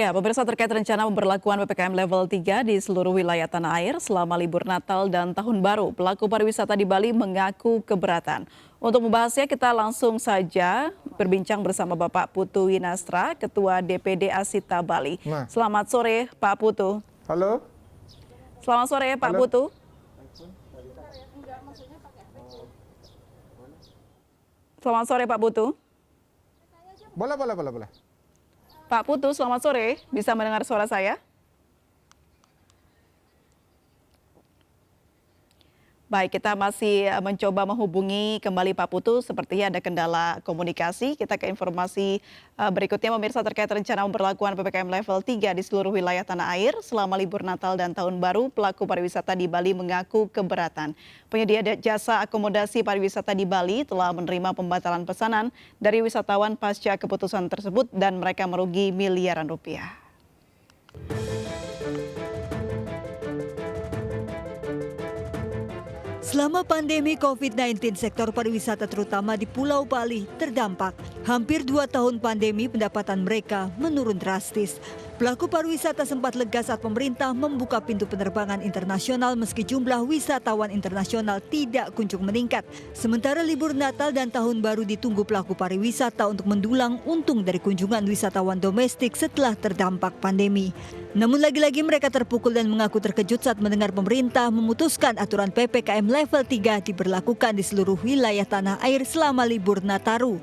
Ya, pemirsa terkait rencana pemberlakuan PPKM level 3 di seluruh wilayah tanah air selama libur Natal dan Tahun Baru, pelaku pariwisata di Bali mengaku keberatan. Untuk membahasnya, kita langsung saja berbincang bersama Bapak Putu Winastra, Ketua DPD Asita Bali. Nah, Selamat sore, Pak Putu. halo, Selamat sore, Pak Halo. Putu. Selamat sore, Pak Putu. boleh. Pak Putu, selamat sore. Bisa mendengar suara saya? Baik, kita masih mencoba menghubungi kembali Pak Putu. Sepertinya ada kendala komunikasi. Kita ke informasi berikutnya, pemirsa terkait rencana pemberlakuan PPKM level 3 di seluruh wilayah tanah air selama libur Natal dan Tahun Baru. Pelaku pariwisata di Bali mengaku keberatan. Penyedia jasa akomodasi pariwisata di Bali telah menerima pembatalan pesanan dari wisatawan pasca keputusan tersebut dan mereka merugi miliaran rupiah. Selama pandemi COVID-19, sektor pariwisata terutama di Pulau Bali terdampak. Hampir 2 tahun pandemi, pendapatan mereka menurun drastis. Pelaku pariwisata sempat lega saat pemerintah membuka pintu penerbangan internasional meski jumlah wisatawan internasional tidak kunjung meningkat. Sementara libur Natal dan Tahun Baru ditunggu pelaku pariwisata untuk mendulang untung dari kunjungan wisatawan domestik setelah terdampak pandemi. Namun lagi-lagi mereka terpukul dan mengaku terkejut saat mendengar pemerintah memutuskan aturan PPKM level 3 diberlakukan di seluruh wilayah tanah air selama libur Nataru.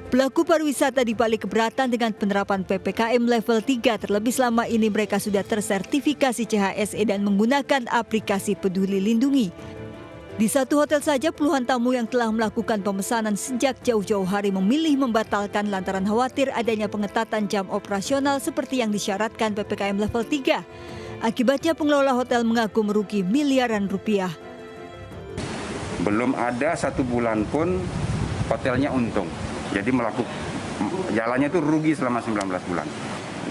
Pelaku pariwisata di Bali keberatan dengan penerapan PPKM level 3, terlebih selama ini mereka sudah tersertifikasi CHSE dan menggunakan aplikasi Peduli Lindungi. Di satu hotel saja puluhan tamu yang telah melakukan pemesanan sejak jauh-jauh hari memilih membatalkan lantaran khawatir adanya pengetatan jam operasional seperti yang disyaratkan PPKM level 3. Akibatnya pengelola hotel mengaku merugi miliaran rupiah. Belum ada 1 bulan pun hotelnya untung. Jadi jalannya itu rugi selama 19 bulan.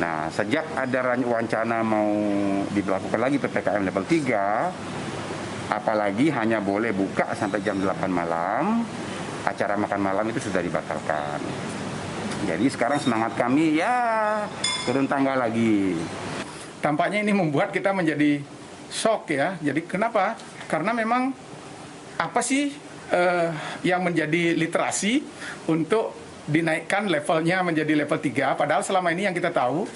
Nah, sejak ada wacana mau diberlakukan lagi PPKM level 3, apalagi hanya boleh buka sampai jam 8 malam, acara makan malam itu sudah dibatalkan. Jadi sekarang semangat kami ya turun tangga lagi. Tampaknya ini membuat kita menjadi shock ya. Jadi kenapa? Karena memang apa sih yang menjadi literasi untuk dinaikkan levelnya menjadi level 3, padahal selama ini yang kita tahu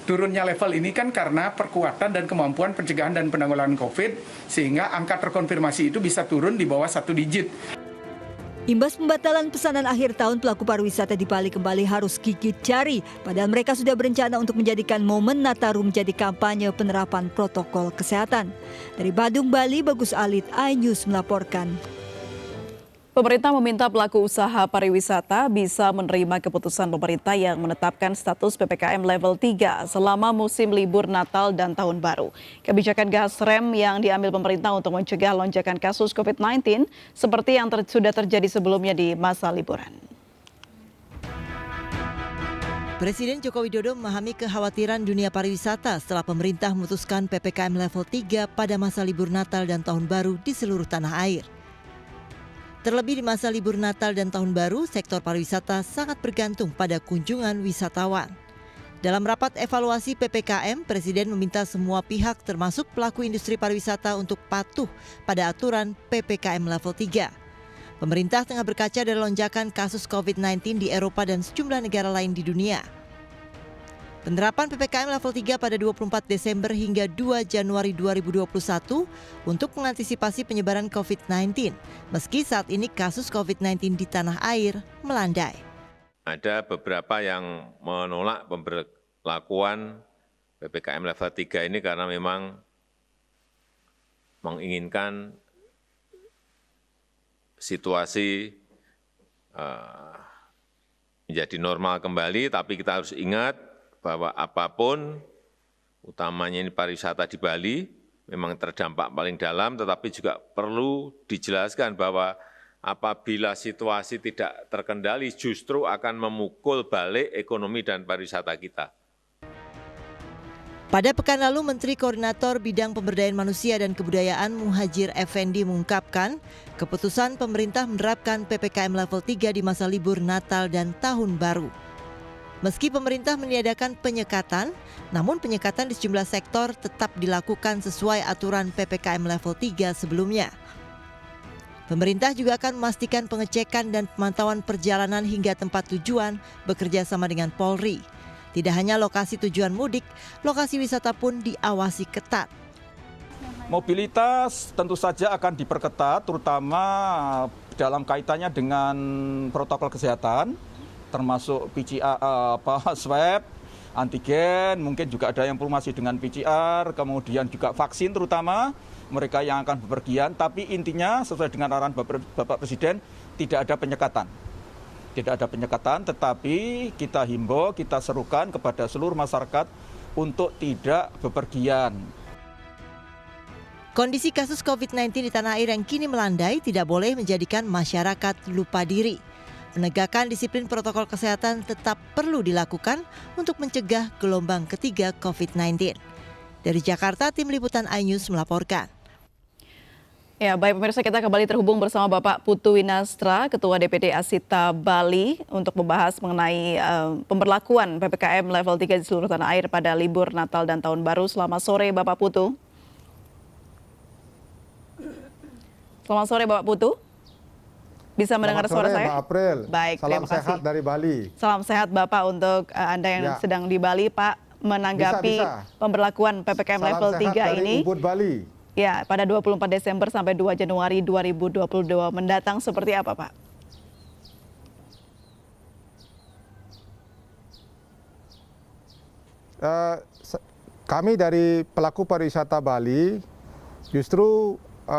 turunnya level ini kan karena perkuatan dan kemampuan pencegahan dan penanggulangan COVID, sehingga angka terkonfirmasi itu bisa turun di bawah 1 digit. Imbas pembatalan pesanan akhir tahun, pelaku pariwisata di Bali kembali harus gigit jari. Padahal mereka sudah berencana untuk menjadikan momen Nataru menjadi kampanye penerapan protokol kesehatan. Dari Badung, Bali, Bagus Alit, iNews melaporkan. Pemerintah meminta pelaku usaha pariwisata bisa menerima keputusan pemerintah yang menetapkan status PPKM level 3 selama musim libur Natal dan Tahun Baru. Kebijakan gas rem yang diambil pemerintah untuk mencegah lonjakan kasus COVID-19 seperti yang sudah terjadi sebelumnya di masa liburan. Presiden Joko Widodo memahami kekhawatiran dunia pariwisata setelah pemerintah memutuskan PPKM level 3 pada masa libur Natal dan Tahun Baru di seluruh tanah air. Terlebih di masa libur Natal dan Tahun Baru, sektor pariwisata sangat bergantung pada kunjungan wisatawan. Dalam rapat evaluasi PPKM, Presiden meminta semua pihak termasuk pelaku industri pariwisata untuk patuh pada aturan PPKM level 3. Pemerintah tengah berkaca dari lonjakan kasus COVID-19 di Eropa dan sejumlah negara lain di dunia. Penerapan PPKM level 3 pada 24 Desember hingga 2 Januari 2021 untuk mengantisipasi penyebaran COVID-19, meski saat ini kasus COVID-19 di tanah air melandai. Ada beberapa yang menolak pemberlakuan PPKM level 3 ini karena memang menginginkan situasi menjadi normal kembali, tapi kita harus ingat bahwa apapun, utamanya ini pariwisata di Bali, memang terdampak paling dalam, tetapi juga perlu dijelaskan bahwa apabila situasi tidak terkendali justru akan memukul balik ekonomi dan pariwisata kita. Pada pekan lalu, Menteri Koordinator Bidang Pemberdayaan Manusia dan Kebudayaan Muhadjir Effendi mengungkapkan keputusan pemerintah menerapkan PPKM level 3 di masa libur Natal dan Tahun Baru. Meski pemerintah meniadakan penyekatan, namun penyekatan di sejumlah sektor tetap dilakukan sesuai aturan PPKM level 3 sebelumnya. Pemerintah juga akan memastikan pengecekan dan pemantauan perjalanan hingga tempat tujuan bekerja sama dengan Polri. Tidak hanya lokasi tujuan mudik, lokasi wisata pun diawasi ketat. Mobilitas tentu saja akan diperketat, terutama dalam kaitannya dengan protokol kesehatan, termasuk PCR, swab, antigen, mungkin juga ada yang perlu masih dengan PCR, kemudian juga vaksin terutama mereka yang akan bepergian. Tapi intinya sesuai dengan arahan Bapak Presiden, tidak ada penyekatan. Tidak ada penyekatan, tetapi kita himbau, kita serukan kepada seluruh masyarakat untuk tidak bepergian. Kondisi kasus COVID-19 di tanah air yang kini melandai tidak boleh menjadikan masyarakat lupa diri. Penegakan disiplin protokol kesehatan tetap perlu dilakukan untuk mencegah gelombang ketiga COVID-19. Dari Jakarta, Tim Liputan iNews melaporkan. Ya, baik pemirsa, kita kembali terhubung bersama Bapak Putu Winastra, Ketua DPD Asita Bali, untuk membahas mengenai pemberlakuan PPKM level 3 di seluruh tanah air pada libur Natal dan Tahun Baru. Selamat sore Bapak Putu. Selamat sore Bapak Putu. Bisa mendengar suara saya? Mbak April. Baik, salam sehat dari Bali. Salam sehat Bapak untuk Anda yang sedang di Bali, Pak, menanggapi pemberlakuan PPKM salam level 3 dari ini. Ubud, Bali. Ya, pada 24 Desember sampai 2 Januari 2022 mendatang seperti apa, Pak? Kami dari pelaku pariwisata Bali justru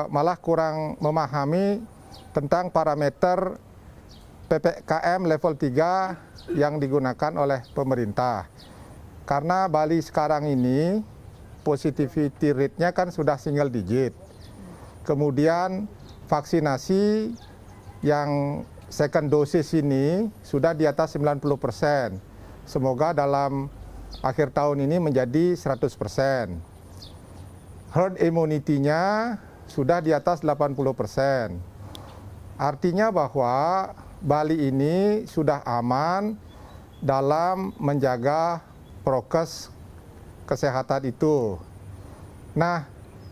malah kurang memahami tentang parameter PPKM level 3 yang digunakan oleh pemerintah. Karena Bali sekarang ini positivity rate-nya kan sudah single digit. Kemudian vaksinasi yang second dosis ini sudah di atas 90%. Semoga dalam akhir tahun ini menjadi 100%. Herd immunity-nya sudah di atas 80%. Artinya bahwa Bali ini sudah aman dalam menjaga prokes kesehatan itu. Nah,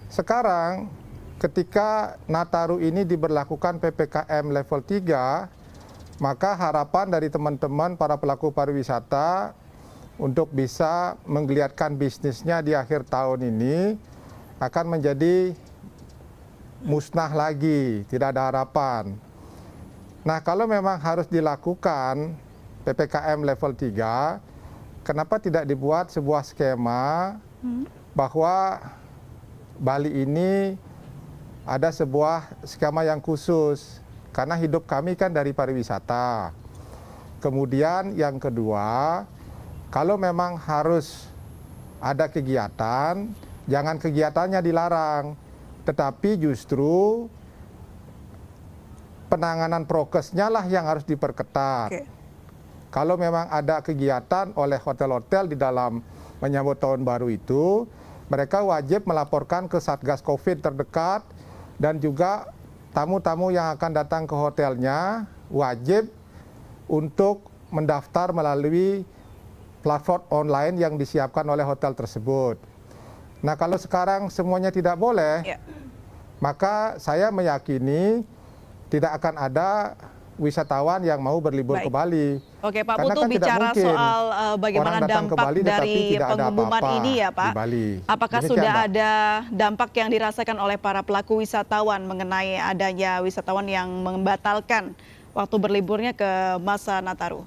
sekarang ketika Nataru ini diberlakukan PPKM level 3, maka harapan dari teman-teman para pelaku pariwisata untuk bisa menggeliatkan bisnisnya di akhir tahun ini akan menjadi musnah lagi, tidak ada harapan. Nah, kalau memang harus dilakukan PPKM level 3, kenapa tidak dibuat sebuah skema bahwa Bali ini ada sebuah skema yang khusus, karena hidup kami kan dari pariwisata. Kemudian yang kedua, kalau memang harus ada kegiatan, jangan kegiatannya dilarang, tetapi justru penanganan prokesnya lah yang harus diperketat. Okay. Kalau memang ada kegiatan oleh hotel-hotel di dalam menyambut tahun baru itu, mereka wajib melaporkan ke Satgas COVID terdekat, dan juga tamu-tamu yang akan datang ke hotelnya wajib untuk mendaftar melalui platform online yang disiapkan oleh hotel tersebut. Nah, kalau sekarang semuanya tidak boleh, maka saya meyakini tidak akan ada wisatawan yang mau berlibur ke Bali. Oke, Pak Karena Putu, kan bicara soal bagaimana dampak dari pengumuman ini ya, Pak. Apakah sudah ada dampak yang dirasakan oleh para pelaku wisatawan mengenai adanya wisatawan yang membatalkan waktu berliburnya ke masa Nataru?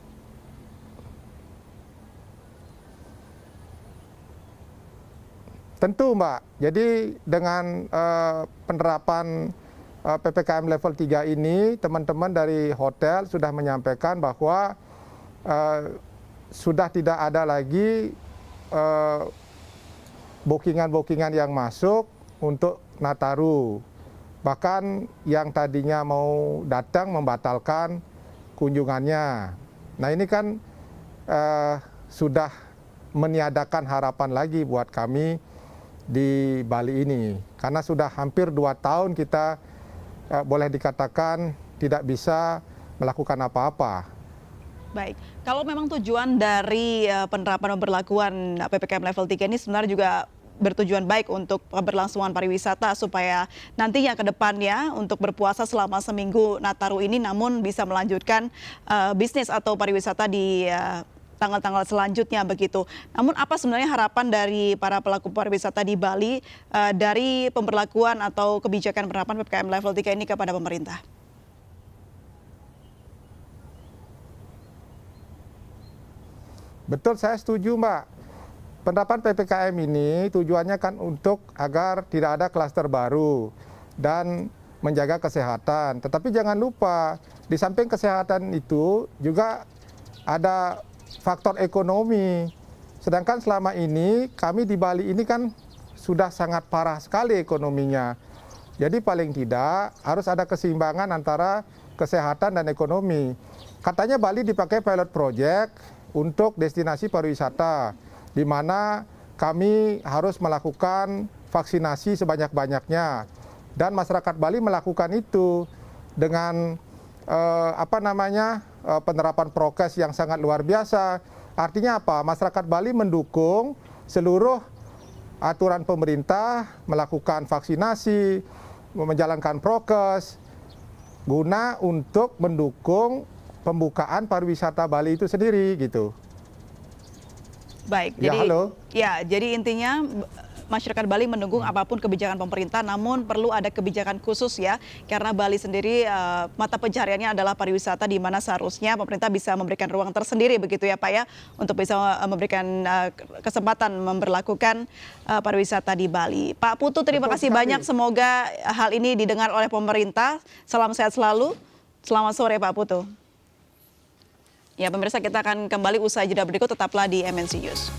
Tentu, Mbak. Jadi dengan penerapan PPKM level 3 ini, teman-teman dari hotel sudah menyampaikan bahwa sudah tidak ada lagi bookingan-bookingan yang masuk untuk Nataru. Bahkan yang tadinya mau datang membatalkan kunjungannya. Nah, ini kan sudah meniadakan harapan lagi buat kami di Bali ini, karena sudah hampir 2 tahun kita boleh dikatakan tidak bisa melakukan apa-apa. Baik, kalau memang tujuan dari penerapan pemberlakuan PPKM level 3 ini sebenarnya juga bertujuan baik untuk keberlangsungan pariwisata supaya nantinya ke depannya untuk berpuasa selama seminggu Nataru ini namun bisa melanjutkan bisnis atau pariwisata di tanggal-tanggal selanjutnya begitu. Namun apa sebenarnya harapan dari para pelaku pariwisata di Bali dari pemberlakuan atau kebijakan penerapan PPKM level 3 ini kepada pemerintah? Betul, saya setuju Mbak. Penerapan PPKM ini tujuannya kan untuk agar tidak ada klaster baru dan menjaga kesehatan. Tetapi jangan lupa, di samping kesehatan itu juga ada faktor ekonomi. Sedangkan selama ini kami di Bali ini kan sudah sangat parah sekali ekonominya. Jadi paling tidak harus ada keseimbangan antara kesehatan dan ekonomi. Katanya Bali dipakai pilot project untuk destinasi pariwisata, di mana kami harus melakukan vaksinasi sebanyak-banyaknya. Dan masyarakat Bali melakukan itu dengan penerapan prokes yang sangat luar biasa. Artinya apa? Masyarakat Bali mendukung seluruh aturan pemerintah, melakukan vaksinasi, menjalankan prokes, guna untuk mendukung pembukaan pariwisata Bali itu sendiri gitu. Baik, jadi intinya masyarakat Bali mendukung apapun kebijakan pemerintah, namun perlu ada kebijakan khusus ya, karena Bali sendiri mata pencahariannya adalah pariwisata, di mana seharusnya pemerintah bisa memberikan ruang tersendiri begitu ya Pak ya, untuk bisa memberikan kesempatan memberlakukan pariwisata di Bali. Pak Putu, terima kasih banyak, semoga hal ini didengar oleh pemerintah. Salam sehat selalu. Selamat sore Pak Putu. Ya pemirsa, kita akan kembali usai jeda berikut, tetaplah di MNC News.